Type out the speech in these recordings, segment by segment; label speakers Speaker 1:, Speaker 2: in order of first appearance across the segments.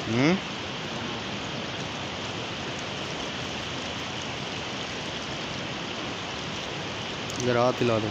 Speaker 1: हम्म, जरा हाथ हिला दो।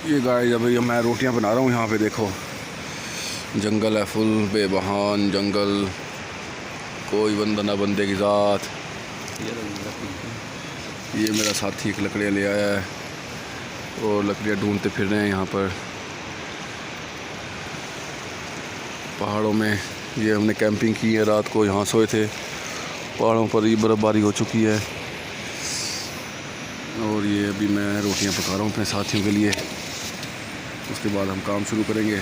Speaker 2: ये गाइस अभी मैं रोटियां बना रहा हूँ। यहाँ पे देखो जंगल है, फुल बेबहान जंगल, कोई बंदा ना बंदे की ज़ात। ये मेरा साथी एक लकड़ियाँ ले आया है और लकड़ियाँ ढूंढते फिर रहे हैं यहाँ पर पहाड़ों में। ये हमने कैंपिंग की है, रात को यहाँ सोए थे। पहाड़ों पर ये बर्फ़बारी हो चुकी है और ये अभी मैं रोटियां पका रहा हूँ अपने साथियों के लिए। उसके बाद हम काम शुरू करेंगे।